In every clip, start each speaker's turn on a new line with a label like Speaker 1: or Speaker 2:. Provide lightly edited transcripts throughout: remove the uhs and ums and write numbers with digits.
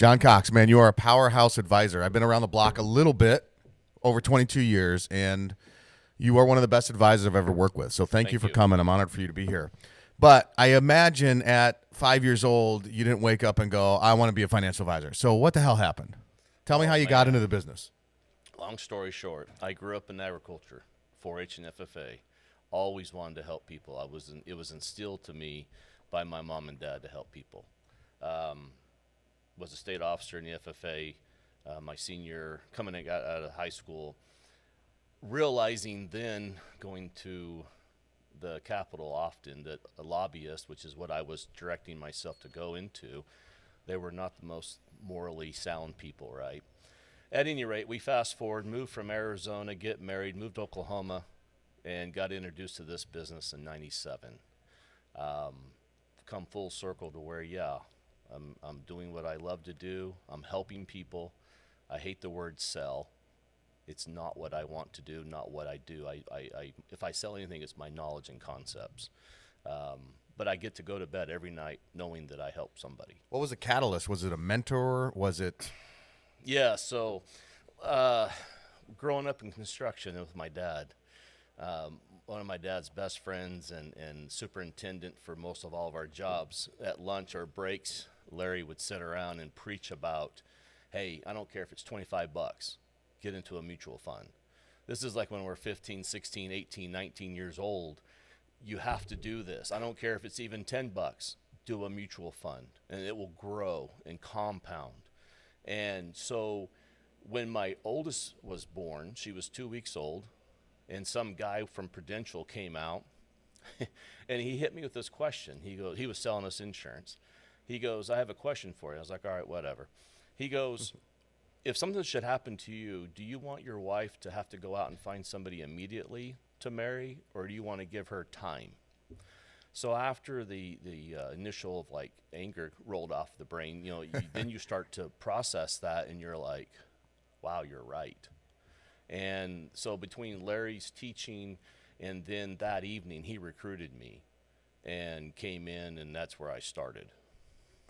Speaker 1: John Cox, man, you are a powerhouse advisor. I've been around the block a little bit, over 22 years, and you are one of the best advisors I've ever worked with. So thank you for coming. I'm honored for you to be here. But I imagine at 5 years old, you didn't wake up and go, I want to be a financial advisor. So what the hell happened? Tell me how you got into the business.
Speaker 2: Long story short, I grew up in agriculture, 4-H and FFA. Always wanted to help people. It was instilled to me by my mom and dad to help people. Was a state officer in the FFA my senior, coming out of high school, realizing then going to the Capitol often that a lobbyist, which is what I was directing myself to go into, they were not the most morally sound people, right? At any rate, we fast forward, moved from Arizona, get married, moved to Oklahoma, and got introduced to this business in '97. Come full circle to where, I'm doing what I love to do. I'm helping people. I hate the word sell. It's not what I want to do, not what I do. If I sell anything, it's my knowledge and concepts. But I get to go to bed every night knowing that I help somebody.
Speaker 1: What was the catalyst? Was it a mentor? Was it?
Speaker 2: Yeah, so growing up in construction with my dad, one of my dad's best friends and superintendent for most of all of our jobs, at lunch or breaks, Larry would sit around and preach about, hey, I don't care if it's $25, get into a mutual fund. This is like when we're 15, 16, 18, 19 years old. You have to do this. I don't care if it's even $10, do a mutual fund, and it will grow and compound. And so when my oldest was born, she was 2 weeks old, and some guy from Prudential came out, and he hit me with this question. He was selling us insurance. He goes, I have a question for you. I was like, all right, whatever. He goes, if something should happen to you, do you want your wife to have to go out and find somebody immediately to marry, or do you want to give her time? So after the initial of like anger rolled off the brain, then you start to process that, and you're like, wow, you're right. And so between Larry's teaching and then that evening, he recruited me and came in, and that's where I started.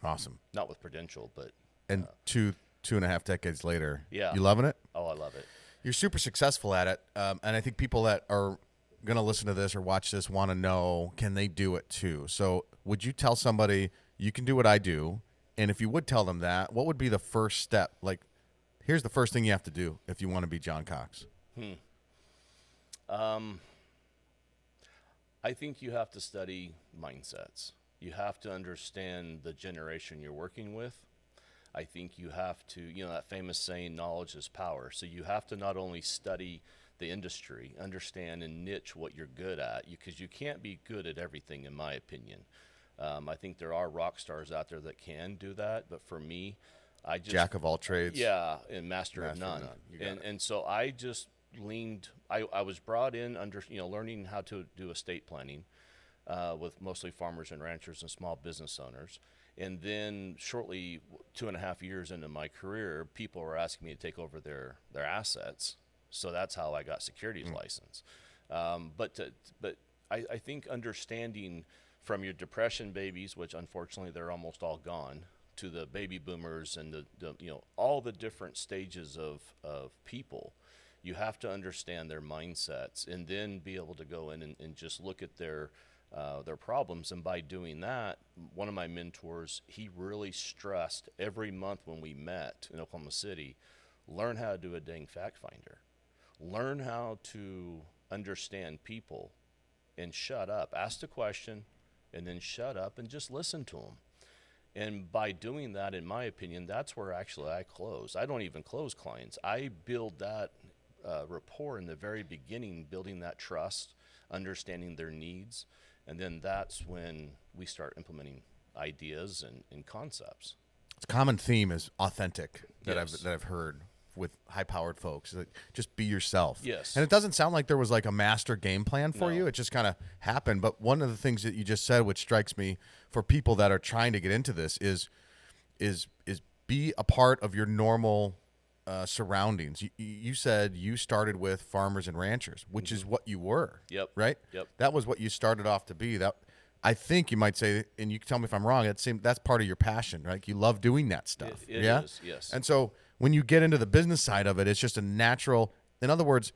Speaker 1: Awesome.
Speaker 2: Not with Prudential, but
Speaker 1: and two and a half decades later,
Speaker 2: yeah,
Speaker 1: you loving it?
Speaker 2: Oh, I love it.
Speaker 1: You're super successful at it, and I think people that are going to listen to this or watch this want to know, can they do it too? So would you tell somebody, you can do what I do, and if you would tell them that, what would be the first step? Like, here's the first thing you have to do if you want to be John Cox.
Speaker 2: I think you have to study mindsets. You have to understand the generation you're working with. I think you have to, that famous saying, knowledge is power. So you have to not only study the industry, understand and niche what you're good at, because you can't be good at everything, in my opinion. I think there are rock stars out there that can do that, but for me, I just
Speaker 1: jack of all trades.
Speaker 2: Yeah, and master of none. And so I just leaned. I was brought in under learning how to do estate planning with mostly farmers and ranchers and small business owners. And then shortly, 2.5 years into my career, people were asking me to take over their assets. So that's how I got securities license. But I think understanding from your depression babies, which unfortunately they're almost all gone, to the baby boomers and the all the different stages of people, you have to understand their mindsets and then be able to go in and just look at their problems. And by doing that, one of my mentors, he really stressed every month when we met in Oklahoma City, learn how to do a dang fact finder. Learn how to understand people and shut up. Ask the question and then shut up and just listen to them. And by doing that, in my opinion, that's where actually I close. I don't even close clients. I build that rapport in the very beginning, building that trust, understanding their needs. And then that's when we start implementing ideas and concepts.
Speaker 1: It's a common theme is authentic that
Speaker 2: Yes.
Speaker 1: I've heard with high-powered folks. Like, just be yourself.
Speaker 2: Yes.
Speaker 1: And it doesn't sound like there was like a master game plan for
Speaker 2: No.
Speaker 1: you. It just kind of happened. But one of the things that you just said, which strikes me for people that are trying to get into this, is be a part of your normal surroundings. You said you started with farmers and ranchers, which is what you were.
Speaker 2: Yep.
Speaker 1: Right?
Speaker 2: Yep.
Speaker 1: That was what you started off to be. That I think you might say, and you can tell me if I'm wrong, that's part of your passion, right? You love doing that stuff.
Speaker 2: It
Speaker 1: yeah?
Speaker 2: is, yes.
Speaker 1: And so when you get into the business side of it, it's just a natural, in other words,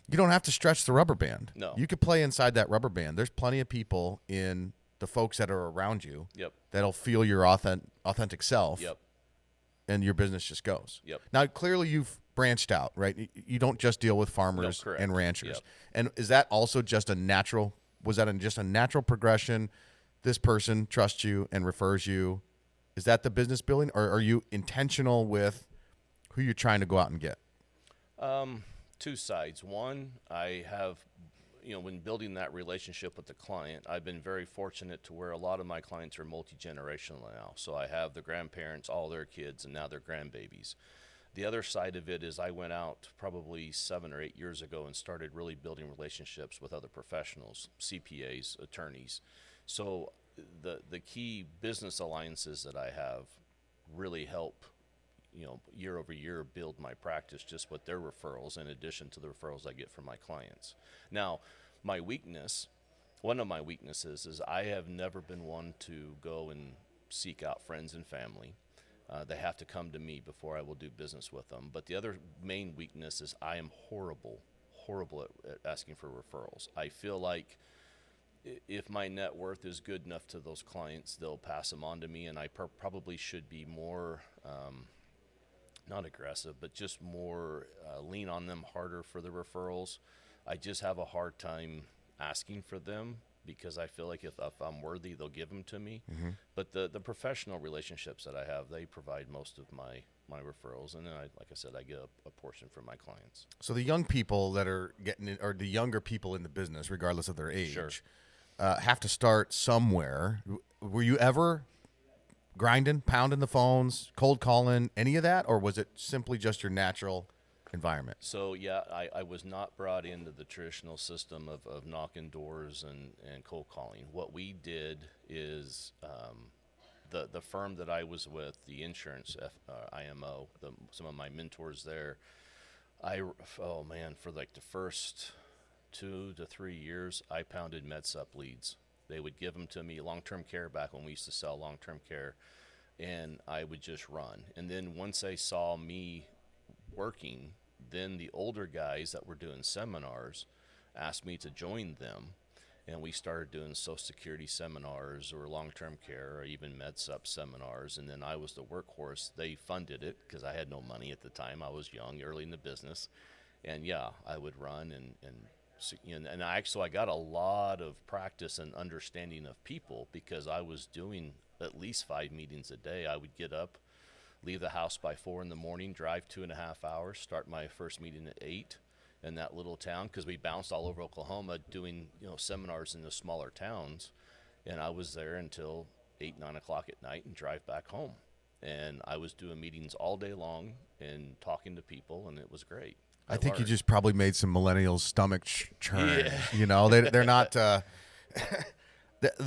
Speaker 1: you don't have to stretch the rubber band.
Speaker 2: No.
Speaker 1: You could play inside that rubber band. There's plenty of people in the folks that are around you
Speaker 2: Yep.
Speaker 1: that'll feel your authentic self.
Speaker 2: Yep.
Speaker 1: And your business just goes.
Speaker 2: Yep.
Speaker 1: Now, clearly you've branched out, right? You don't just deal with farmers and ranchers.
Speaker 2: Yep.
Speaker 1: And is that also just a natural, was that just a natural progression? This person trusts you and refers you. Is that the business building, or are you intentional with who you're trying to go out and get?
Speaker 2: Two sides. One, I have, when building that relationship with the client, I've been very fortunate to where a lot of my clients are multi-generational now. So I have the grandparents, all their kids, and now their grandbabies. The other side of it is I went out probably 7 or 8 years ago and started really building relationships with other professionals, CPAs, attorneys. So the key business alliances that I have really help, year over year build my practice just with their referrals in addition to the referrals I get from my clients. Now, one of my weaknesses is I have never been one to go and seek out friends and family. They have to come to me before I will do business with them. But the other main weakness is I am horrible at asking for referrals. I feel like if my net worth is good enough to those clients, they'll pass them on to me, and I probably should be more not aggressive, but just more lean on them harder for the referrals. I just have a hard time asking for them because I feel like if I'm worthy, they'll give them to me. Mm-hmm. But the professional relationships that I have, they provide most of my referrals, and then like I said, I get a portion from my clients.
Speaker 1: So the young people that are getting in, or the younger people in the business, regardless of their age,
Speaker 2: sure.
Speaker 1: Have to start somewhere. Were you ever grinding, pounding the phones, cold calling, any of that, or was it simply just your natural environment?
Speaker 2: So yeah, I was not brought into the traditional system of knocking doors and cold calling. What we did is the firm that I was with, the insurance IMO, some of my mentors there, for like the first 2 to 3 years, I pounded MedSup leads. They would give them to me, long-term care, back when we used to sell long-term care, and I would just run. And then once they saw me working, then the older guys that were doing seminars asked me to join them, and we started doing Social Security seminars or long-term care or even MedSup seminars, and then I was the workhorse. They funded it because I had no money at the time. I was young, early in the business, and yeah, I would run and I got a lot of practice and understanding of people because I was doing at least 5 meetings a day. I would get up, leave the house by 4 in the morning, drive 2.5 hours, start my first meeting at 8 in that little town because we bounced all over Oklahoma doing seminars in the smaller towns, and I was there until 8-9 o'clock at night and drive back home. And I was doing meetings all day long and talking to people, and it was great.
Speaker 1: I think you just probably made some millennials' stomach churn.
Speaker 2: Yeah.
Speaker 1: They're not the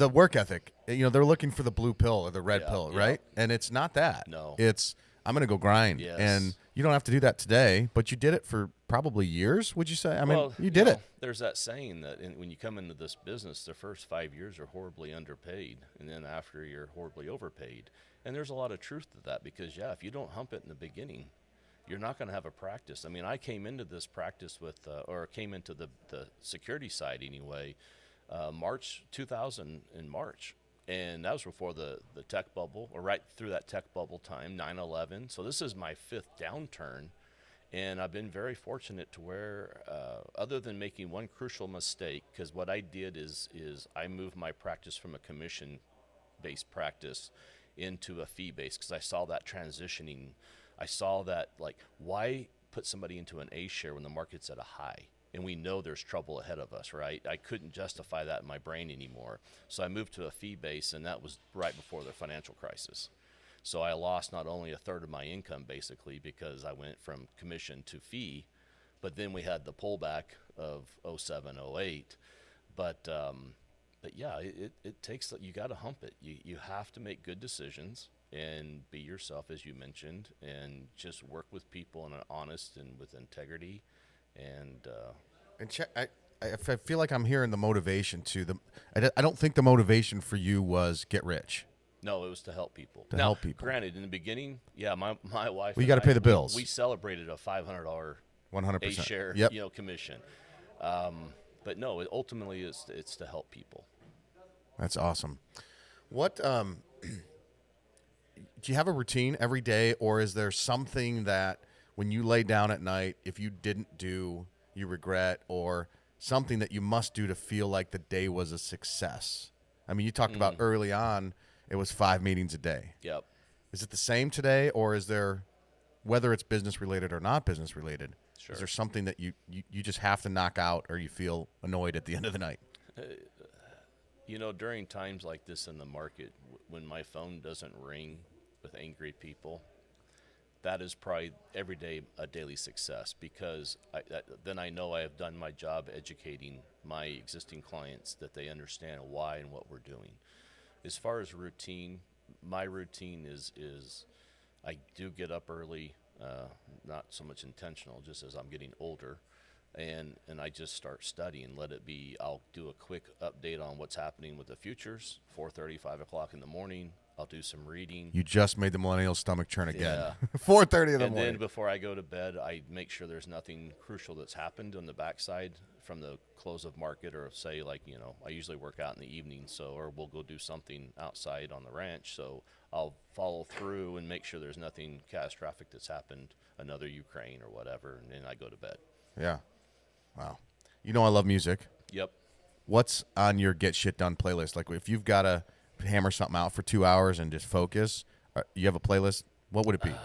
Speaker 1: work ethic. They're looking for the blue pill or the red pill, right? And it's not that.
Speaker 2: No.
Speaker 1: It's I'm going to go grind.
Speaker 2: Yes.
Speaker 1: And you don't have to do that today, but you did it for probably years, would you say? I mean, you did it.
Speaker 2: There's that saying that when you come into this business, the first 5 years are horribly underpaid, and then after you're horribly overpaid. And there's a lot of truth to that because, if you don't hump it in the beginning, you're not going to have a practice. I mean, I came into this practice came into the security side anyway, March 2000 in March. And that was before the tech bubble, or right through that tech bubble time, 9/11. So this is my 5th downturn. And I've been very fortunate to where, other than making one crucial mistake, because what I did is I moved my practice from a commission-based practice into a fee-based, because I saw that transitioning. I saw that, why put somebody into an A share when the market's at a high? And we know there's trouble ahead of us, right? I couldn't justify that in my brain anymore. So I moved to a fee base, and that was right before the financial crisis. So I lost not only a third of my income, basically, because I went from commission to fee, but then we had the pullback of 07, 08. But yeah, it takes, you got to hump it. You have to make good decisions and be yourself, as you mentioned, and just work with people in an honest and with integrity. And
Speaker 1: I feel like I'm hearing the motivation to the. I don't think the motivation for you was get rich.
Speaker 2: No, it was to help people.
Speaker 1: To help people.
Speaker 2: Granted, in the beginning, yeah, my wife.
Speaker 1: Well, you got to pay the bills.
Speaker 2: We celebrated a $500
Speaker 1: 100%
Speaker 2: a share,
Speaker 1: Yep.
Speaker 2: Commission. But no, ultimately it's to help people.
Speaker 1: That's awesome. What do you have a routine every day, or is there something that when you lay down at night, if you didn't do, you regret, or something that you must do to feel like the day was a success? I mean, you talked about early on, it was 5 meetings a day.
Speaker 2: Yep.
Speaker 1: Is it the same today, or is there, whether it's business related or not business related,
Speaker 2: Sure.
Speaker 1: is there something that you just have to knock out, or you feel annoyed at the end of the night?
Speaker 2: During times like this in the market, when my phone doesn't ring with angry people, that is probably every day a daily success, because then I know I have done my job educating my existing clients that they understand why and what we're doing. As far as routine, my routine is I do get up early, not so much intentional, just as I'm getting older. And I just start studying. Let it be, I'll do a quick update on what's happening with the futures, 4:30, 5 o'clock in the morning. I'll do some reading.
Speaker 1: You just made the millennial stomach churn again.
Speaker 2: Yeah.
Speaker 1: 4:30 in the
Speaker 2: And
Speaker 1: morning.
Speaker 2: then before I go to bed, I make sure there's nothing crucial that's happened on the backside from the close of market, or say, like, I usually work out in the evening, or we'll go do something outside on the ranch. So I'll follow through and make sure there's nothing catastrophic that's happened, another Ukraine or whatever, and then I go to bed.
Speaker 1: Yeah. Wow. I love music.
Speaker 2: Yep.
Speaker 1: What's on your get shit done playlist? Like, if you've got to hammer something out for 2 hours and just focus, you have a playlist, what would it be?
Speaker 2: No,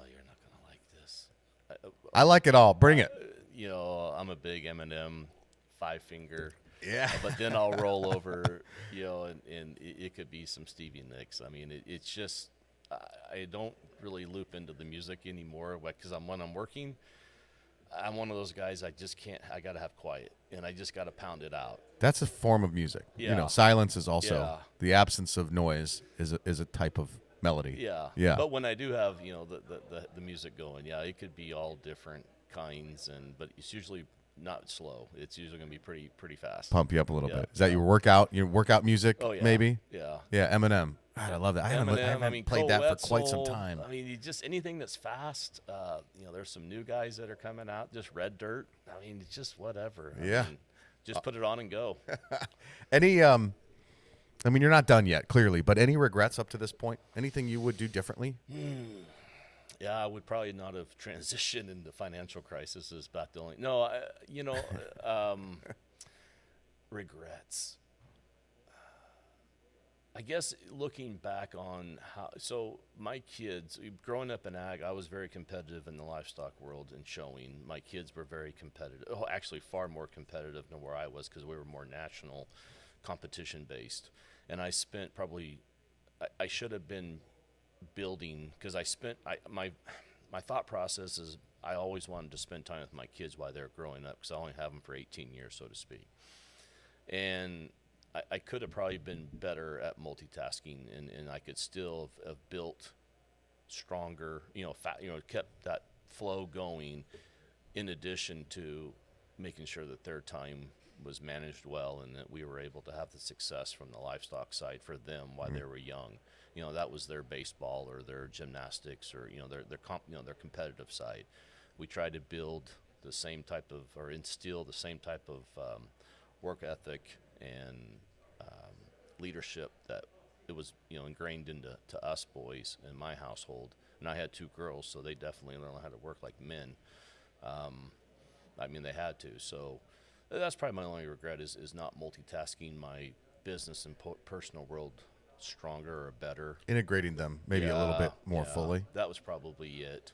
Speaker 2: you're not going to like this.
Speaker 1: I like it all. Bring it.
Speaker 2: I'm a big Eminem, Five Finger.
Speaker 1: Yeah.
Speaker 2: But then I'll roll over, and it could be some Stevie Nicks. I mean, it's just, I don't really loop into the music anymore, because when I'm working, I'm one of those guys, I just can't, I got to have quiet, and I just got to pound it out.
Speaker 1: That's a form of music.
Speaker 2: Yeah.
Speaker 1: Silence is also,
Speaker 2: Yeah.
Speaker 1: the absence of noise is a type of melody.
Speaker 2: Yeah.
Speaker 1: Yeah.
Speaker 2: But when I do have, the music going, it could be all different kinds, but it's usually not slow. It's usually going to be pretty fast.
Speaker 1: Pump you up a little
Speaker 2: Yeah.
Speaker 1: bit. Is that your workout music?
Speaker 2: Oh, yeah.
Speaker 1: Maybe?
Speaker 2: Yeah.
Speaker 1: Yeah, Eminem. God, I love that. I haven't
Speaker 2: Eminem,
Speaker 1: played that for
Speaker 2: Cole
Speaker 1: quite some
Speaker 2: Wetzel.
Speaker 1: time.
Speaker 2: I mean, just anything that's fast. There's some new guys that are coming out. Just Red Dirt. I mean, it's just whatever.
Speaker 1: Yeah.
Speaker 2: Just put it on and go.
Speaker 1: Any you're not done yet, clearly, but any regrets up to this point? Anything you would do differently?
Speaker 2: Yeah, I would probably not have transitioned into financial crisis. Is about the only. No, regrets. I guess looking back on so my kids, growing up in ag, I was very competitive in the livestock world and showing. My kids were very competitive. Oh, actually far more competitive than where I was, because we were more national competition based. And I spent I should have been building, because my thought process is I always wanted to spend time with my kids while they're growing up, because I only have them for 18 years, so to speak. And I could have probably been better at multitasking, and I could still have built stronger, kept that flow going, in addition to making sure that their time was managed well, and that we were able to have the success from the livestock side for them while they were young. That was their baseball or their gymnastics, or their competitive side. We tried to build the same type of, or instill the same type of work ethic and leadership that it was ingrained into us boys in my household. And I had 2 girls, so they definitely learned how to work like men. They had to. So that's probably my only regret, is not multitasking my business and personal world stronger or better.
Speaker 1: Integrating them maybe a little bit more fully.
Speaker 2: That was probably it.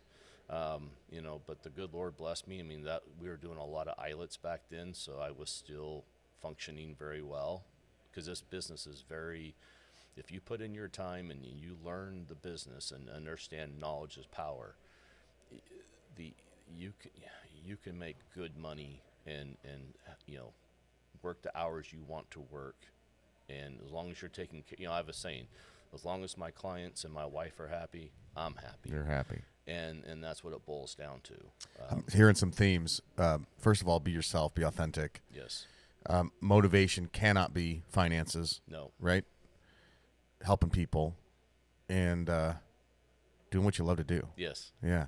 Speaker 2: But the good Lord blessed me. That we were doing a lot of islets back then, so I was still functioning very well, because this business is very, if you put in your time and you learn the business and understand knowledge is power, you can make good money and work the hours you want to work. And as long as you're taking care, I have a saying, As long as my clients and my wife are happy, I'm happy.
Speaker 1: You're happy.
Speaker 2: And that's what it boils down to.
Speaker 1: I'm hearing some themes. First of all, be yourself, be authentic.
Speaker 2: Yes.
Speaker 1: Motivation cannot be finances.
Speaker 2: No.
Speaker 1: Right? Helping people and doing what you love to do.
Speaker 2: Yes.
Speaker 1: Yeah.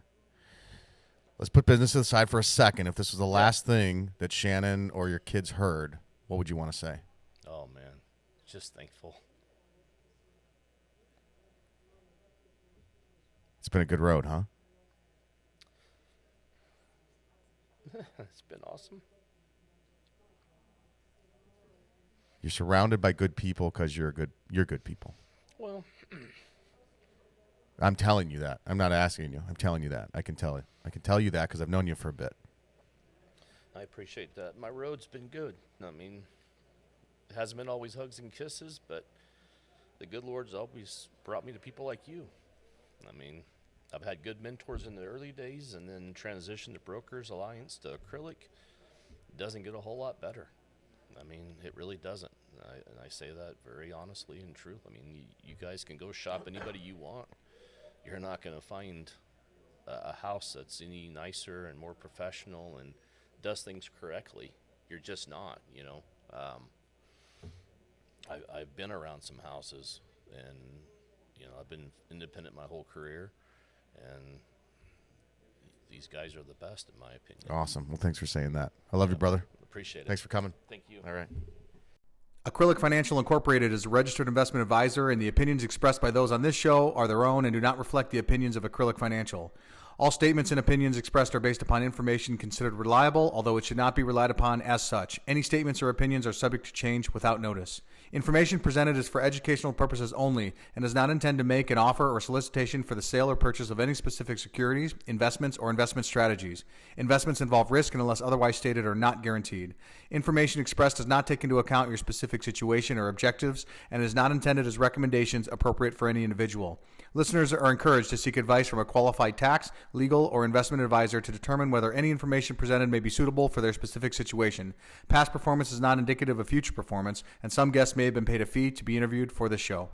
Speaker 1: Let's put business to the side for a second. If this was the last thing that Shannon or your kids heard, what would you want to say?
Speaker 2: Oh, man. Just thankful.
Speaker 1: It's been a good road, huh?
Speaker 2: It's been awesome.
Speaker 1: You're surrounded by good people because you're good people.
Speaker 2: Well,
Speaker 1: I'm telling you that. I'm not asking you. I'm telling you that. I can tell it. I can tell you that because I've known you for a bit.
Speaker 2: I appreciate that. My road's been good. I mean, it hasn't been always hugs and kisses, but the good Lord's always brought me to people like you. I mean, I've had good mentors in the early days and then transitioned to Brokers Alliance to acrylic. It doesn't get a whole lot better. I mean, it really doesn't. And I say that very honestly and true. I mean, you guys can go shop anybody you want. You're not going to find a house that's any nicer and more professional and does things correctly. You're just not, you know. I've been around some houses, and, you know, I've been independent my whole career, and these guys are the best, in my opinion.
Speaker 1: Awesome. Well, thanks for saying that. I love you, brother.
Speaker 2: Appreciate it.
Speaker 1: Thanks for coming.
Speaker 2: Thank you.
Speaker 1: All right.
Speaker 3: Acrylic Financial Incorporated is a registered investment advisor, and the opinions expressed by those on this show are their own and do not reflect the opinions of Acrylic Financial. All statements and opinions expressed are based upon information considered reliable, although it should not be relied upon as such. Any statements or opinions are subject to change without notice. Information presented is for educational purposes only and does not intend to make an offer or solicitation for the sale or purchase of any specific securities, investments, or investment strategies. Investments involve risk and, unless otherwise stated, are not guaranteed. Information expressed does not take into account your specific situation or objectives and is not intended as recommendations appropriate for any individual. Listeners are encouraged to seek advice from a qualified tax, legal, or investment advisor to determine whether any information presented may be suitable for their specific situation. Past performance is not indicative of future performance, and some guests may have been paid a fee to be interviewed for this show.